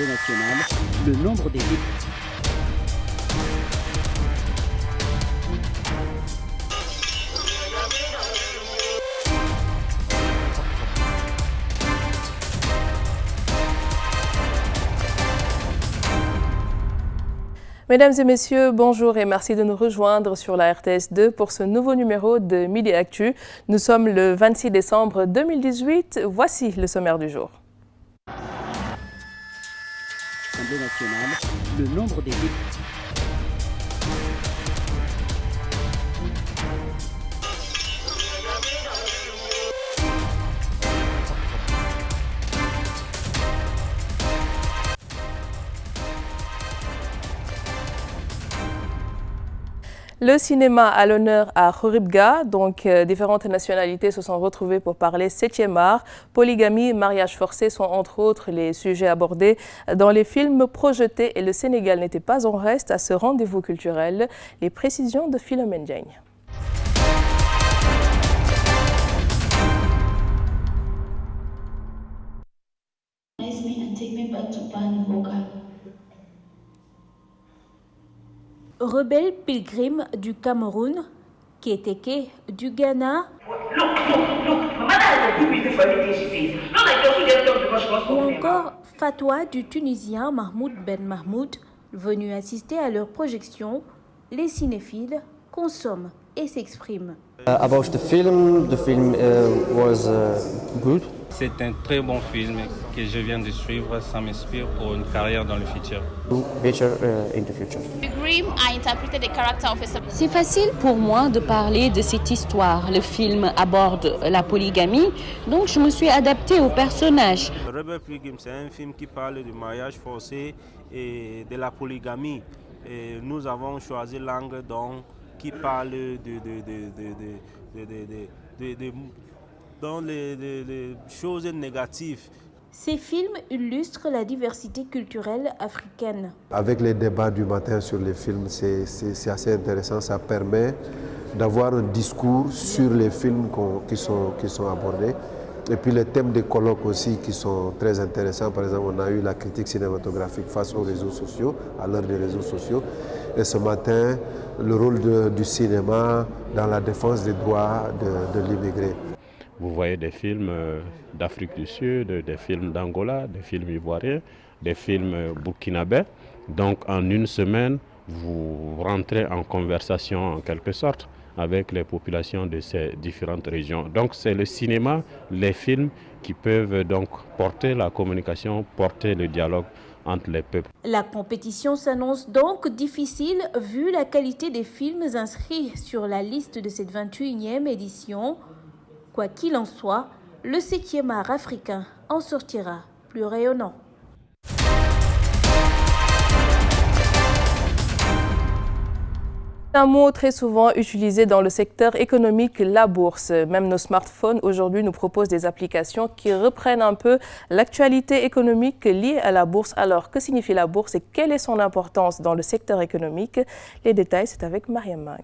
l'Assemblée nationale, le nombre des députés. Mesdames et messieurs, bonjour et merci de nous rejoindre sur la RTS2 pour ce nouveau numéro de Midi Actu. Nous sommes le 26 décembre 2018. Voici le sommaire du jour. L'Assemblée nationale, le nombre des députés. Le cinéma à l'honneur à Khoribga, donc différentes nationalités se sont retrouvées pour parler 7e art. Polygamie, mariage forcé sont entre autres les sujets abordés dans les films projetés et le Sénégal n'était pas en reste à ce rendez-vous culturel. Les précisions de Philomène Diagne. Rebelle pilgrim du Cameroun, Kétéké du Ghana, ou encore fatwa du Tunisien Mahmoud Ben Mahmoud, venu assister à leur projection, les cinéphiles consomment et s'expriment. About the film was good. C'est un très bon film que je viens de suivre. Ça m'inspire pour une carrière dans le futur. Better in the future. Grimm a interprété the character of a... C'est facile pour moi de parler de cette histoire. Le film aborde la polygamie, donc je me suis adaptée au personnage. Rebelle Pilgrim, c'est un film qui parle du mariage forcé et de la polygamie. Et nous avons choisi l'angle qui parle dans les choses négatives. Ces films illustrent la diversité culturelle africaine. Avec les débats du matin sur les films, c'est assez intéressant. Ça permet d'avoir un discours sur les films qui sont abordés. Et puis les thèmes des colloques aussi qui sont très intéressants. Par exemple, on a eu la critique cinématographique face aux réseaux sociaux, à l'heure des réseaux sociaux. Et ce matin, le rôle du cinéma dans la défense des droits de l'immigré. Vous voyez des films d'Afrique du Sud, des films d'Angola, des films ivoiriens, des films burkinabés. Donc en une semaine, vous rentrez en conversation en quelque sorte avec les populations de ces différentes régions. Donc c'est le cinéma, les films qui peuvent donc porter la communication, porter le dialogue entre les peuples. La compétition s'annonce donc difficile vu la qualité des films inscrits sur la liste de cette 21e édition. Quoi qu'il en soit, le 7e art africain en sortira plus rayonnant. Un mot très souvent utilisé dans le secteur économique, la bourse. Même nos smartphones aujourd'hui nous proposent des applications qui reprennent un peu l'actualité économique liée à la bourse. Alors, que signifie la bourse et quelle est son importance dans le secteur économique? Les détails, c'est avec Mariam Mang.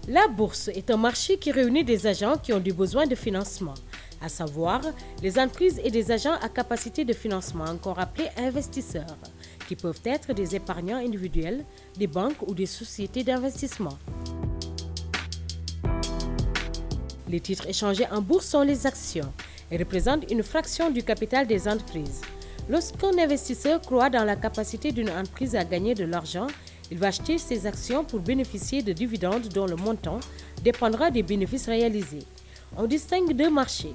La bourse est un marché qui réunit des agents qui ont du besoin de financement, à savoir les entreprises et des agents à capacité de financement, encore appelés investisseurs, qui peuvent être des épargnants individuels, des banques ou des sociétés d'investissement. Les titres échangés en bourse sont les actions et représentent une fraction du capital des entreprises. Lorsqu'un investisseur croit dans la capacité d'une entreprise à gagner de l'argent, il va acheter ses actions pour bénéficier de dividendes dont le montant dépendra des bénéfices réalisés. On distingue deux marchés.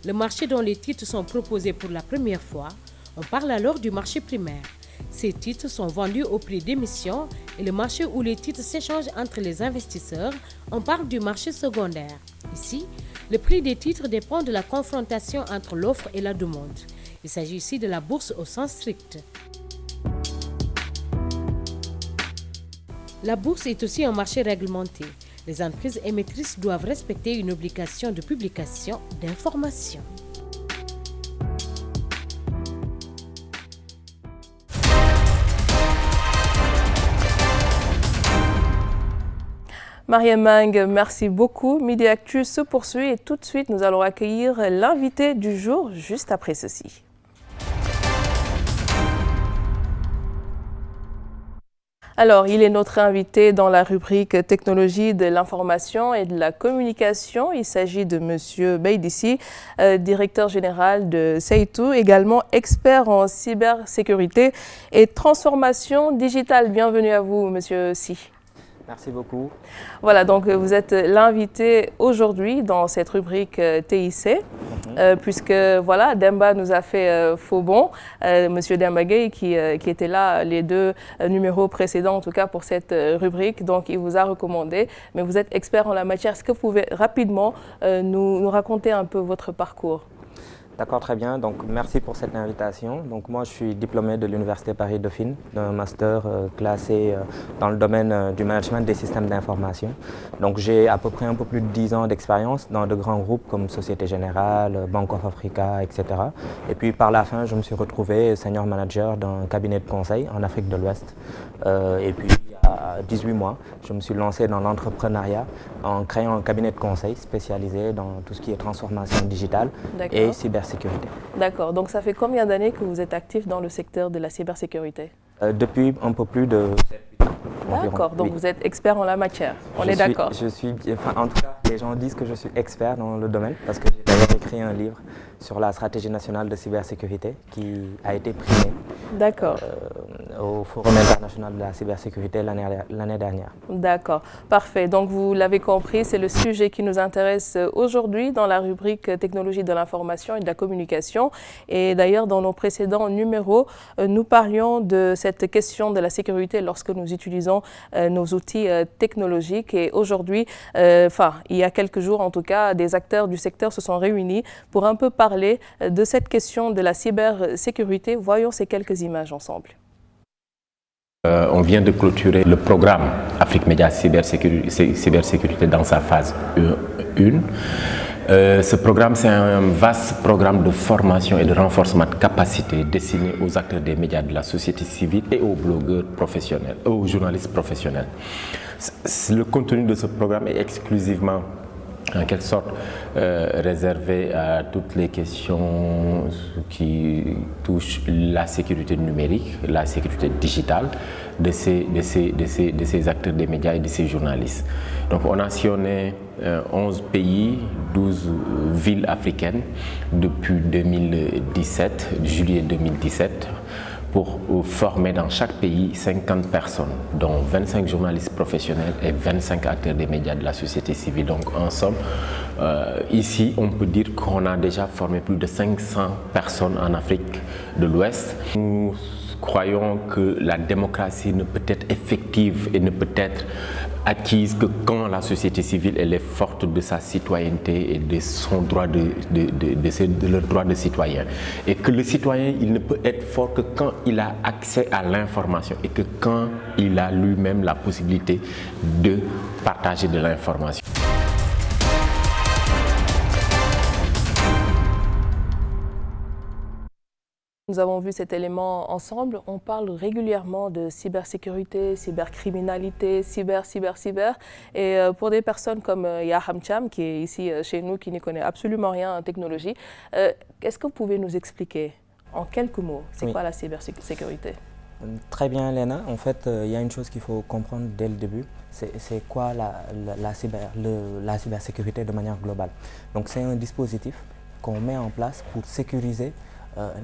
Le marché dont les titres sont proposés pour la première fois, on parle alors du marché primaire. Ces titres sont vendus au prix d'émission et le marché où les titres s'échangent entre les investisseurs, on parle du marché secondaire. Ici, le prix des titres dépend de la confrontation entre l'offre et la demande. Il s'agit ici de la bourse au sens strict. La bourse est aussi un marché réglementé. Les entreprises émettrices doivent respecter une obligation de publication d'informations. Mariam Mang, merci beaucoup. Midi Actu se poursuit et tout de suite, nous allons accueillir l'invité du jour juste après ceci. Alors, il est notre invité dans la rubrique Technologie de l'information et de la communication. Il s'agit de M. Beidissi, directeur général de Seitu, également expert en cybersécurité et transformation digitale. Bienvenue à vous, M. Si. Merci beaucoup. Voilà, donc vous êtes l'invité aujourd'hui dans cette rubrique TIC, puisque voilà, Demba nous a fait faux bon, Monsieur Demba Gueye qui était là les deux numéros précédents, en tout cas pour cette rubrique, donc il vous a recommandé, mais vous êtes expert en la matière. Est-ce que vous pouvez rapidement nous raconter un peu votre parcours? D'accord, très bien. Donc, merci pour cette invitation. Donc, moi, je suis diplômé de l'Université Paris-Dauphine, d'un master classé dans le domaine du management des systèmes d'information. Donc, j'ai à peu près un peu plus de 10 ans d'expérience dans de grands groupes comme Société Générale, Bank of Africa, etc. Et puis, par la fin, je me suis retrouvé senior manager d'un cabinet de conseil en Afrique de l'Ouest. Et puis, il y a 18 mois, je me suis lancé dans l'entrepreneuriat en créant un cabinet de conseil spécialisé dans tout ce qui est transformation digitale et cybersécurité. D'accord. Donc, ça fait combien d'années que vous êtes actif dans le secteur de la cybersécurité? Depuis un peu plus de 7 ans. D'accord. Donc, vous êtes expert en la matière. On est d'accord. En tout cas, les gens disent que je suis expert dans le domaine parce que j'ai d'ailleurs écrit un livre sur la stratégie nationale de cybersécurité qui a été primé au Forum international de la cybersécurité l'année dernière. D'accord, parfait. Donc vous l'avez compris, c'est le sujet qui nous intéresse aujourd'hui dans la rubrique Technologie de l'information et de la communication. Et d'ailleurs, dans nos précédents numéros, nous parlions de cette question de la sécurité lorsque nous utilisons nos outils technologiques. Et aujourd'hui, il y a quelques jours en tout cas, des acteurs du secteur se sont réunis pour un peu parler de cette question de la cybersécurité. Voyons ces quelques images ensemble. On vient de clôturer le programme Afrique Média Cybersécurité dans sa phase 1. Ce programme, c'est un vaste programme de formation et de renforcement de capacité destiné aux acteurs des médias de la société civile et aux blogueurs professionnels, aux journalistes professionnels. Le contenu de ce programme est exclusivement en quelque sorte réservé à toutes les questions qui touchent la sécurité numérique, la sécurité digitale de ces acteurs des médias et de ces journalistes. Donc on a sillonné 11 pays, 12 villes africaines depuis 2017, juillet 2017, pour former dans chaque pays 50 personnes, dont 25 journalistes professionnels et 25 acteurs des médias de la société civile. Donc en somme, ici on peut dire qu'on a déjà formé plus de 500 personnes en Afrique de l'Ouest. Nous croyons que la démocratie ne peut être effective et ne peut être acquise que quand la société civile elle est forte de sa citoyenneté et de son droit de leur droit de citoyen, et que le citoyen il ne peut être fort que quand il a accès à l'information et que quand il a lui-même la possibilité de partager de l'information. Nous avons vu cet élément ensemble. On parle régulièrement de cybersécurité, cybercriminalité, cyber. Et pour des personnes comme Yaham Cham, qui est ici chez nous, qui ne connaît absolument rien en technologie, est-ce que vous pouvez nous expliquer en quelques mots, c'est quoi la cybersécurité? Très bien, Léna. En fait, il y a une chose qu'il faut comprendre dès le début, c'est quoi la cybersécurité de manière globale. Donc c'est un dispositif qu'on met en place pour sécuriser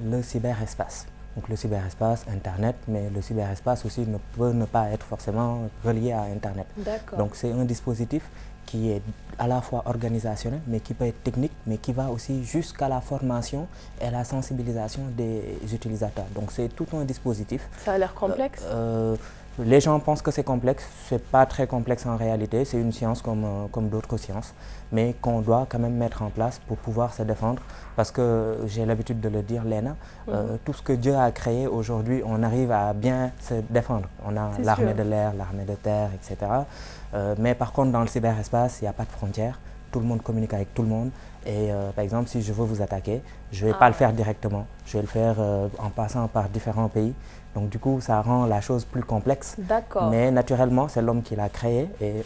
le cyberespace. Donc le cyberespace, Internet, mais le cyberespace aussi ne peut ne pas être forcément relié à Internet. Donc c'est un dispositif qui est à la fois organisationnel, mais qui peut être technique, mais qui va aussi jusqu'à la formation et la sensibilisation des utilisateurs. Donc c'est tout un dispositif. Ça a l'air complexe Les gens pensent que c'est complexe, c'est pas très complexe en réalité, c'est une science comme d'autres sciences, mais qu'on doit quand même mettre en place pour pouvoir se défendre, parce que j'ai l'habitude de le dire, Léna, tout ce que Dieu a créé aujourd'hui, on arrive à bien se défendre. On a l'armée de l'air, l'armée de terre, etc. Mais par contre, dans le cyberespace, il n'y a pas de frontières. tout le monde communique avec tout le monde. Et par exemple, si je veux vous attaquer, je ne vais pas le faire directement. Je vais le faire en passant par différents pays. Donc du coup, ça rend la chose plus complexe. D'accord. Mais naturellement, c'est l'homme qui l'a créé et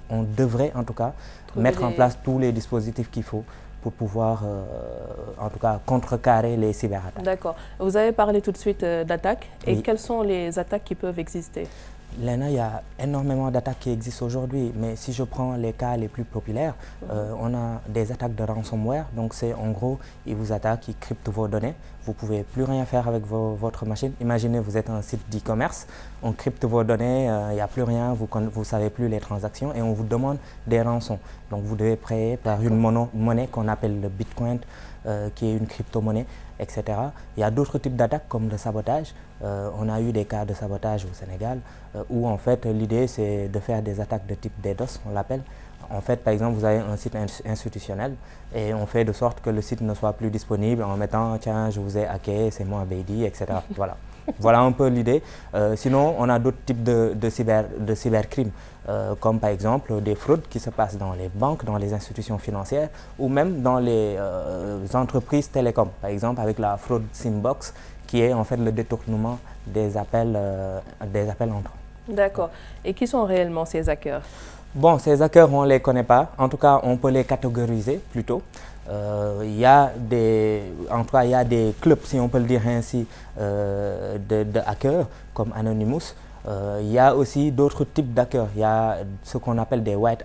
on devrait en tout cas mettre en place tous les dispositifs qu'il faut pour pouvoir, en tout cas, contrecarrer les cyberattaques. D'accord. Vous avez parlé tout de suite d'attaques. Et Oui. quelles sont les attaques qui peuvent exister? Léna, il y a énormément d'attaques qui existent aujourd'hui, mais si je prends les cas les plus populaires, on a des attaques de ransomware. Donc c'est en gros, ils vous attaquent, ils cryptent vos données. Vous ne pouvez plus rien faire avec votre machine. Imaginez, vous êtes un site d'e-commerce, on crypte vos données, il n'y a plus rien, vous ne savez plus les transactions et on vous demande des rançons. Donc vous devez payer par une monnaie qu'on appelle le Bitcoin, qui est une crypto-monnaie, etc. Il y a d'autres types d'attaques comme le sabotage. On a eu des cas de sabotage au Sénégal où en fait l'idée c'est de faire des attaques de type DDoS, on l'appelle. En fait, par exemple, vous avez un site institutionnel et on fait de sorte que le site ne soit plus disponible en mettant « tiens, je vous ai hacké, c'est moi Beidi », etc. Voilà. Voilà un peu l'idée. Sinon, on a d'autres types de cybercrimes, comme par exemple des fraudes qui se passent dans les banques, dans les institutions financières ou même dans les entreprises télécom. Par exemple, avec la fraude Simbox, qui est en fait le détournement des appels entrants. D'accord. Et qui sont réellement ces hackers? Bon, ces hackers, on ne les connaît pas. En tout cas, on peut les catégoriser plutôt. Il y a des clubs, si on peut le dire ainsi, de hackers comme Anonymous. Il y a aussi d'autres types d'hackers. Il y a ce qu'on appelle des white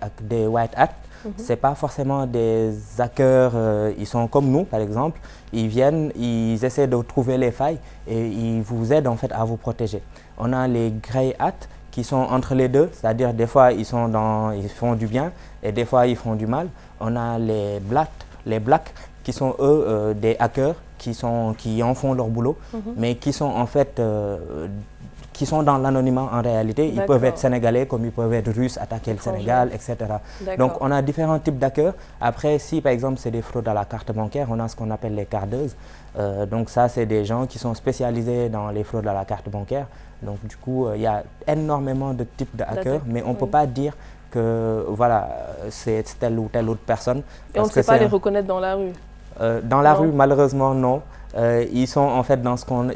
hats. Ce n'est pas forcément des hackers, ils sont comme nous par exemple. Ils viennent, ils essaient de trouver les failles et ils vous aident en fait à vous protéger. On a les grey hats qui sont entre les deux, c'est-à-dire des fois ils font du bien et des fois ils font du mal. On a les blacks qui sont eux des hackers qui en font leur boulot, mais qui sont en fait qui sont dans l'anonymat en réalité. Ils peuvent être sénégalais comme ils peuvent être russes, attaquer le Sénégal, etc. Donc on a différents types d'hackers. Après, si par exemple c'est des fraudes à la carte bancaire, on a ce qu'on appelle les cardeuses. Donc ça, c'est des gens qui sont spécialisés dans les fraudes à la carte bancaire. Donc du coup, il y a énormément de types de hackers, mais on ne peut pas dire que voilà, c'est telle ou telle autre personne. Et on ne sait pas les reconnaître dans la rue? Dans la rue, malheureusement, non. Ils sont en fait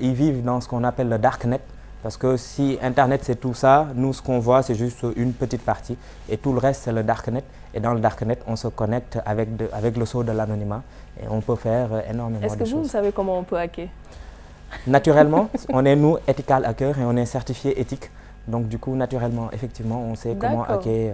ils vivent dans ce qu'on appelle le darknet. Parce que si Internet c'est tout ça, nous ce qu'on voit c'est juste une petite partie et tout le reste c'est le darknet. Et dans le darknet on se connecte avec le sceau de l'anonymat et on peut faire énormément de choses. Est-ce que vous savez comment on peut hacker? Naturellement, on est nous ethical hacker et on est certifié éthique. Donc du coup naturellement, effectivement, on sait comment hacker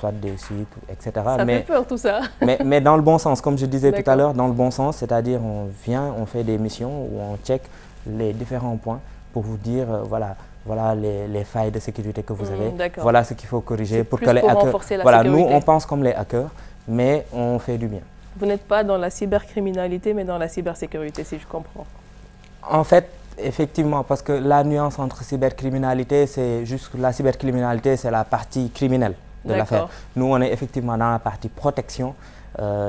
soit des sites, etc. Ça fait peur tout ça. mais dans le bon sens, comme je disais tout à l'heure, dans le bon sens, c'est-à-dire on vient, on fait des missions où on check les différents points pour vous dire, voilà les failles de sécurité que vous avez, voilà ce qu'il faut corriger pour que les hackers... Voilà, nous on pense comme les hackers, mais on fait du bien. Vous n'êtes pas dans la cybercriminalité, mais dans la cybersécurité, si je comprends. En fait, effectivement, parce que la nuance entre cybercriminalité, c'est juste que la cybercriminalité, c'est la partie criminelle de l'affaire. Nous, on est effectivement dans la partie protection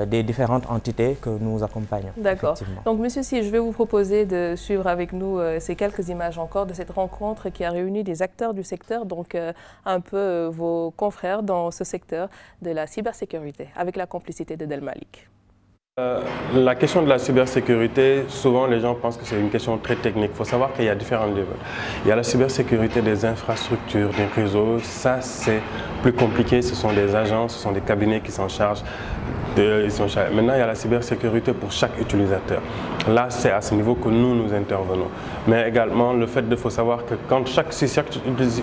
des différentes entités que nous accompagnons. D'accord. Donc, Monsieur Si, je vais vous proposer de suivre avec nous ces quelques images encore de cette rencontre qui a réuni des acteurs du secteur, donc un peu vos confrères dans ce secteur de la cybersécurité, avec la complicité de Del Malik. La question de la cybersécurité, souvent les gens pensent que c'est une question très technique. Il faut savoir qu'il y a différents niveaux. Il y a la cybersécurité des infrastructures, des réseaux. Ça, c'est plus compliqué. Ce sont des agences, ce sont des cabinets qui s'en chargent. Maintenant, il y a la cybersécurité pour chaque utilisateur. Là, c'est à ce niveau que nous intervenons. Mais également, faut savoir que quand chaque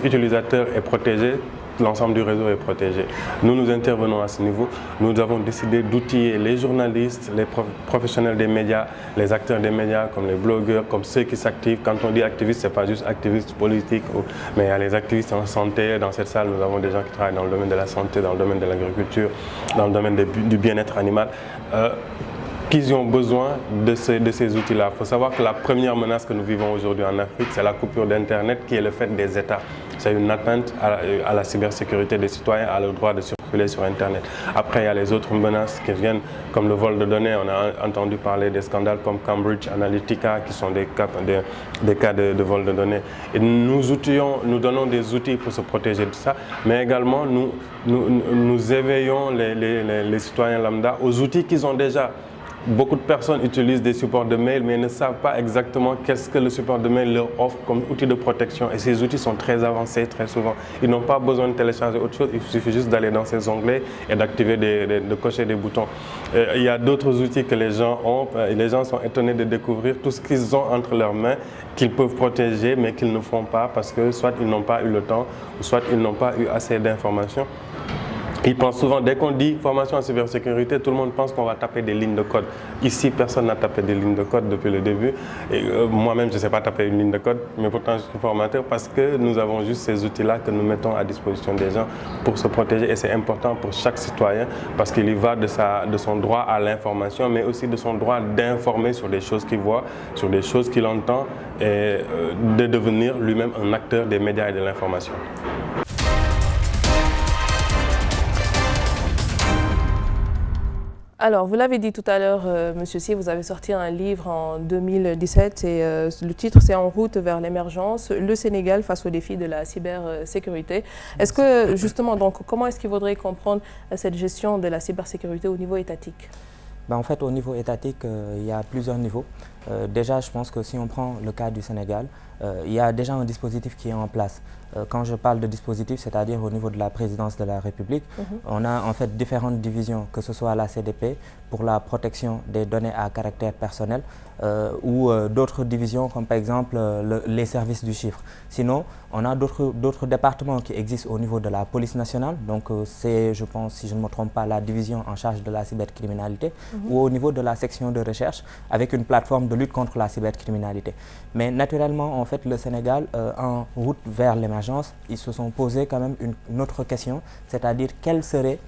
utilisateur est protégé, l'ensemble du réseau est protégé. Nous intervenons à ce niveau. Nous avons décidé d'outiller les journalistes, les professionnels des médias, les acteurs des médias, comme les blogueurs, comme ceux qui s'activent. Quand on dit activiste, ce n'est pas juste activiste politique, mais il y a les activistes en santé. Dans cette salle, nous avons des gens qui travaillent dans le domaine de la santé, dans le domaine de l'agriculture, dans le domaine du bien-être animal. Qu'ils ont besoin de ces outils-là. Il faut savoir que la première menace que nous vivons aujourd'hui en Afrique, c'est la coupure d'Internet qui est le fait des États. C'est une atteinte à la cybersécurité des citoyens, à leur droit de survie. circuler sur Internet. Après, il y a les autres menaces qui viennent, comme le vol de données. On a entendu parler des scandales comme Cambridge Analytica, qui sont des cas de vol de données. Et nous donnons des outils pour se protéger de ça, mais également nous éveillons les citoyens lambda aux outils qu'ils ont déjà. Beaucoup de personnes utilisent des supports de mail, mais ne savent pas exactement qu'est-ce que le support de mail leur offre comme outil de protection. Et ces outils sont très avancés, très souvent. Ils n'ont pas besoin de télécharger autre chose, il suffit juste d'aller dans ces onglets et d'activer, de cocher des boutons. Il y a d'autres outils que les gens ont, et les gens sont étonnés de découvrir tout ce qu'ils ont entre leurs mains, qu'ils peuvent protéger, mais qu'ils ne font pas parce que soit ils n'ont pas eu le temps, ou soit ils n'ont pas eu assez d'informations. Ils pensent souvent, dès qu'on dit formation en cybersécurité, tout le monde pense qu'on va taper des lignes de code. Ici, personne n'a tapé des lignes de code depuis le début. Moi-même, je ne sais pas taper une ligne de code, mais pourtant je suis formateur parce que nous avons juste ces outils-là que nous mettons à disposition des gens pour se protéger. Et c'est important pour chaque citoyen parce qu'il y va de son droit à l'information, mais aussi de son droit d'informer sur des choses qu'il voit, sur des choses qu'il entend et de devenir lui-même un acteur des médias et de l'information. Alors, vous l'avez dit tout à l'heure, Monsieur Sy, vous avez sorti un livre en 2017 et le titre c'est « En route vers l'émergence, le Sénégal face aux défis de la cybersécurité ». Est-ce que, justement, donc, comment est-ce qu'il faudrait comprendre cette gestion de la cybersécurité au niveau étatique? En fait, au niveau étatique, il y a plusieurs niveaux. Déjà, je pense que si on prend le cas du Sénégal, il y a déjà un dispositif qui est en place. Quand je parle de dispositif, c'est-à-dire au niveau de la présidence de la République, on a en fait différentes divisions, que ce soit la CDP pour la protection des données à caractère personnel ou d'autres divisions comme par exemple les services du chiffre. Sinon, on a d'autres départements qui existent au niveau de la police nationale, donc c'est, je pense, si je ne me trompe pas, la division en charge de la cybercriminalité ou au niveau de la section de recherche avec une plateforme de lutte contre la cybercriminalité. Mais naturellement, en fait, le Sénégal, en route vers l'émergence, ils se sont posé quand même une autre question, c'est-à-dire quelle serait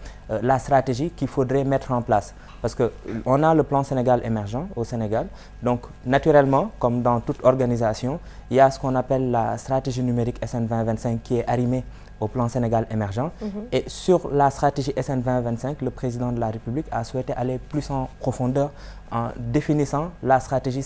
la stratégie qu'il faudrait mettre en place. Parce qu'on a le plan Sénégal émergent au Sénégal, donc naturellement, comme dans toute organisation, il y a ce qu'on appelle la stratégie numérique SN 2025 qui est arrimée au plan Sénégal émergent. Et sur la stratégie SN 2025, le président de la République a souhaité aller plus en profondeur en définissant la stratégie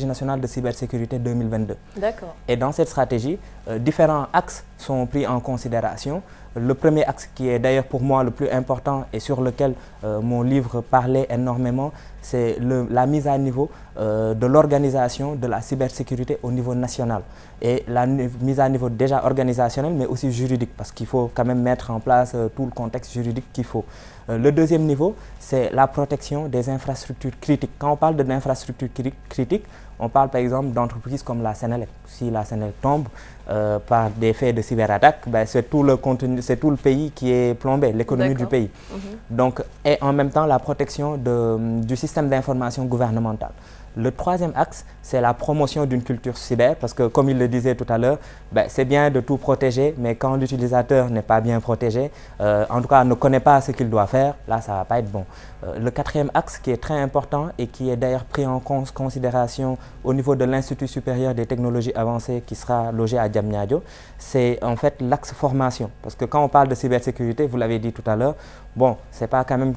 nationale de cybersécurité 2022. D'accord. Et dans cette stratégie, différents axes sont pris en considération. Le premier axe, qui est d'ailleurs pour moi le plus important et sur lequel mon livre parlait énormément, c'est la mise à niveau de l'organisation de la cybersécurité au niveau national. Et la mise à niveau déjà organisationnelle, mais aussi juridique, parce qu'il faut quand même mettre en place tout le contexte juridique qu'il faut. Le deuxième niveau, c'est la protection des infrastructures critiques. Quand on parle d'infrastructures critiques, on parle par exemple d'entreprises comme la Sénélec. Si la Sénélec tombe par des faits de cyberattaque, c'est tout le pays qui est plombé, l'économie du pays. Donc, et en même temps, la protection du système d'information gouvernemental. Le troisième axe, c'est la promotion d'une culture cyber, parce que comme il le disait tout à l'heure, c'est bien de tout protéger, mais quand l'utilisateur n'est pas bien protégé, en tout cas ne connaît pas ce qu'il doit faire, là ça ne va pas être bon. Le quatrième axe qui est très important et qui est d'ailleurs pris en considération au niveau de l'Institut supérieur des technologies avancées qui sera logé à Diamniadio, c'est en fait l'axe formation. Parce que quand on parle de cybersécurité, vous l'avez dit tout à l'heure, bon, ce n'est pas quand même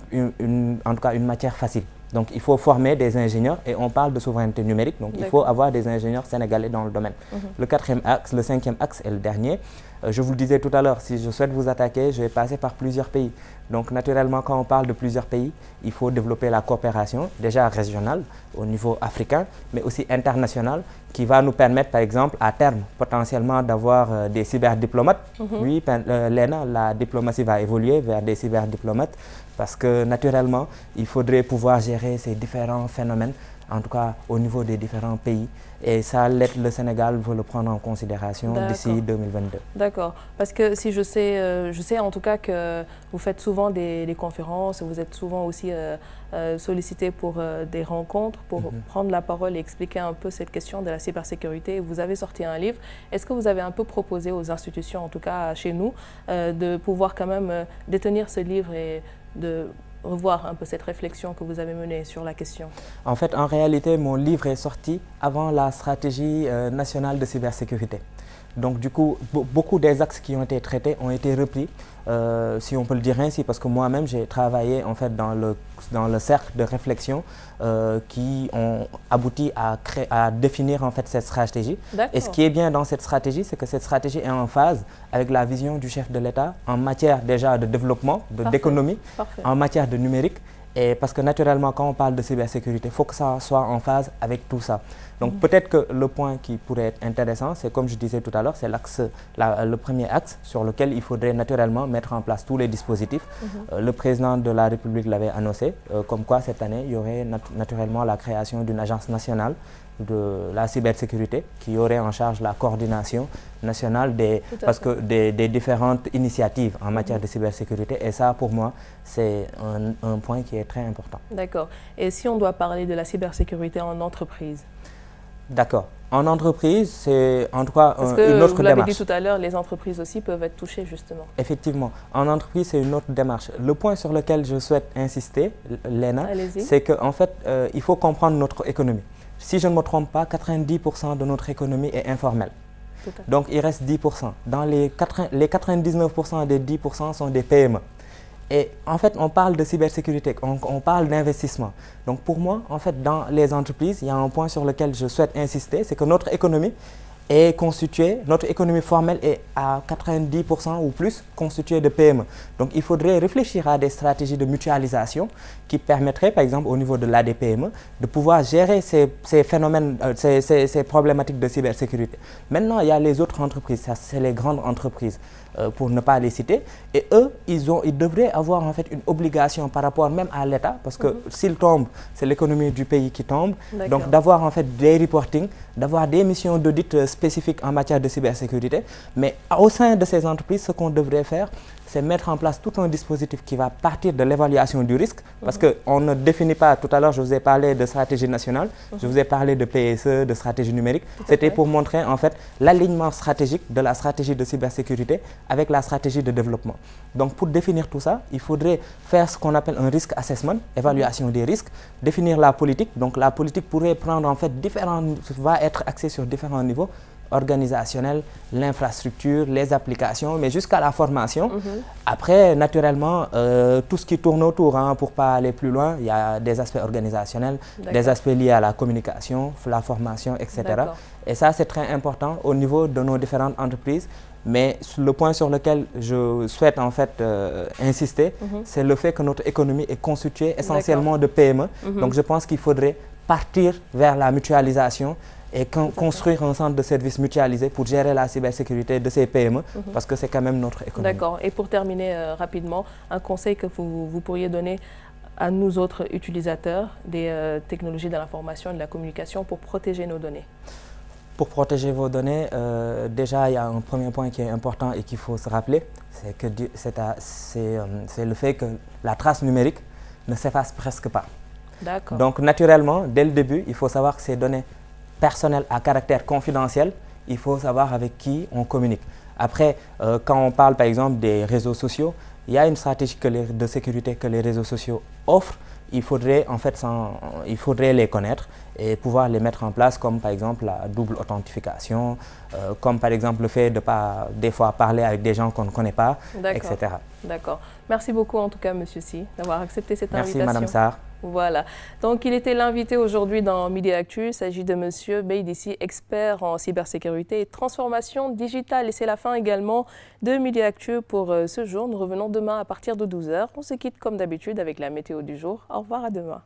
en tout cas une matière facile. Donc il faut former des ingénieurs et on parle de souveraineté numérique, donc il faut avoir des ingénieurs sénégalais dans le domaine. Le quatrième axe, le cinquième axe et le dernier, je vous le disais tout à l'heure, si je souhaite vous attaquer, je vais passer par plusieurs pays. Donc naturellement, quand on parle de plusieurs pays, il faut développer la coopération, déjà régionale au niveau africain, mais aussi internationale, qui va nous permettre par exemple à terme potentiellement d'avoir des cyberdiplomates. Oui, Léna, la diplomatie va évoluer vers des cyberdiplomates parce que naturellement, il faudrait pouvoir gérer ces différents phénomènes, en tout cas au niveau des différents pays. Et ça, le Sénégal veut le prendre en considération d'ici 2022. D'accord. Parce que si je sais en tout cas que vous faites souvent des conférences, vous êtes souvent aussi sollicité pour des rencontres, pour prendre la parole et expliquer un peu cette question de la cybersécurité. Vous avez sorti un livre. Est-ce que vous avez un peu proposé aux institutions, en tout cas chez nous, de pouvoir quand même détenir ce livre et de revoir un peu cette réflexion que vous avez menée sur la question? En fait, en réalité, mon livre est sorti avant la stratégie nationale de cybersécurité. Donc du coup, beaucoup des axes qui ont été traités ont été repris, si on peut le dire ainsi, parce que moi-même j'ai travaillé en fait dans le cercle de réflexion qui ont abouti à définir en fait cette stratégie. Et ce qui est bien dans cette stratégie, c'est que cette stratégie est en phase avec la vision du chef de l'État en matière déjà de développement, d'économie, en matière de numérique. Et parce que naturellement, quand on parle de cybersécurité, il faut que ça soit en phase avec tout ça. Donc peut-être que le point qui pourrait être intéressant, c'est comme je disais tout à l'heure, c'est le premier axe sur lequel il faudrait naturellement mettre en place tous les dispositifs. Le président de la République l'avait annoncé, comme quoi cette année, il y aurait naturellement la création d'une agence nationale de la cybersécurité qui aurait en charge la coordination nationale des différentes initiatives en matière de cybersécurité. Et ça, pour moi, c'est un point qui est très important. D'accord. Et si on doit parler de la cybersécurité en entreprise? D'accord. En entreprise, c'est en tout cas une autre démarche. Vous l'avez dit tout à l'heure, les entreprises aussi peuvent être touchées justement. Effectivement. En entreprise, c'est une autre démarche. Le point sur lequel je souhaite insister, Léna, c'est qu'en fait, il faut comprendre notre économie. Si je ne me trompe pas, 90% de notre économie est informelle. Donc il reste 10%. Dans les 99% des 10% sont des PME. Et en fait, on parle de cybersécurité, on parle d'investissement. Donc pour moi, en fait, dans les entreprises, il y a un point sur lequel je souhaite insister, c'est que notre économie est constituée, notre économie formelle est à 90% ou plus constituée de PME. Donc il faudrait réfléchir à des stratégies de mutualisation qui permettraient, par exemple au niveau de l'ADPME, de pouvoir gérer ces phénomènes, ces problématiques de cybersécurité. Maintenant, il y a les autres entreprises, c'est les grandes entreprises, pour ne pas les citer. Et eux, ils devraient avoir en fait une obligation par rapport même à l'État, parce que s'ils tombent, c'est l'économie du pays qui tombe. Donc d'avoir en fait des reporting, d'avoir des missions d'audit spécifiques en matière de cybersécurité. Mais au sein de ces entreprises, ce qu'on devrait faire, c'est mettre en place tout un dispositif qui va partir de l'évaluation du risque, parce qu'on ne définit pas, tout à l'heure je vous ai parlé de stratégie nationale, je vous ai parlé de PSE, de stratégie numérique, c'était pour montrer en fait l'alignement stratégique de la stratégie de cybersécurité avec la stratégie de développement. Donc pour définir tout ça, il faudrait faire ce qu'on appelle un risk assessment, évaluation des risques, définir la politique. Donc la politique pourrait prendre en fait va être axée sur différents niveaux, organisationnel, l'infrastructure, les applications, mais jusqu'à la formation. Après, naturellement, tout ce qui tourne autour, pour ne pas aller plus loin, il y a des aspects organisationnels, des aspects liés à la communication, la formation, etc. Et ça, c'est très important au niveau de nos différentes entreprises. Mais le point sur lequel je souhaite en fait insister, c'est le fait que notre économie est constituée essentiellement de PME. Donc je pense qu'il faudrait partir vers la mutualisation et construire un centre de services mutualisé pour gérer la cybersécurité de ces PME, parce que c'est quand même notre économie. D'accord. Et pour terminer rapidement, un conseil que vous pourriez donner à nous autres utilisateurs des technologies de l'information et de la communication pour protéger nos données? Pour protéger vos données, déjà il y a un premier point qui est important et qu'il faut se rappeler, c'est le fait que la trace numérique ne s'efface presque pas. Donc naturellement, dès le début, il faut savoir que ces données personnelles à caractère confidentiel, il faut savoir avec qui on communique. Après, quand on parle par exemple des réseaux sociaux, il y a une stratégie de sécurité que les réseaux sociaux offrent. Il faudrait en fait les connaître et pouvoir les mettre en place, comme par exemple la double authentification, comme par exemple le fait de pas des fois parler avec des gens qu'on ne connaît pas, etc. D'accord. Merci beaucoup en tout cas, Monsieur Sy, d'avoir accepté cette invitation. Merci Madame Sarr. Voilà. Donc, il était l'invité aujourd'hui dans Midi Actu. Il s'agit de Monsieur Beïdy Sy, expert en cybersécurité et transformation digitale. Et c'est la fin également de Midi Actu pour ce jour. Nous revenons demain à partir de 12 h. On se quitte comme d'habitude avec la météo du jour. Au revoir, à demain.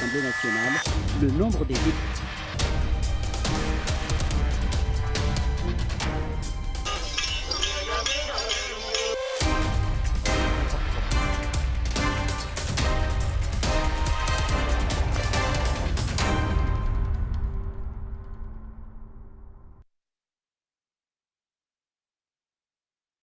l'Assemblée nationale, le nombre des députés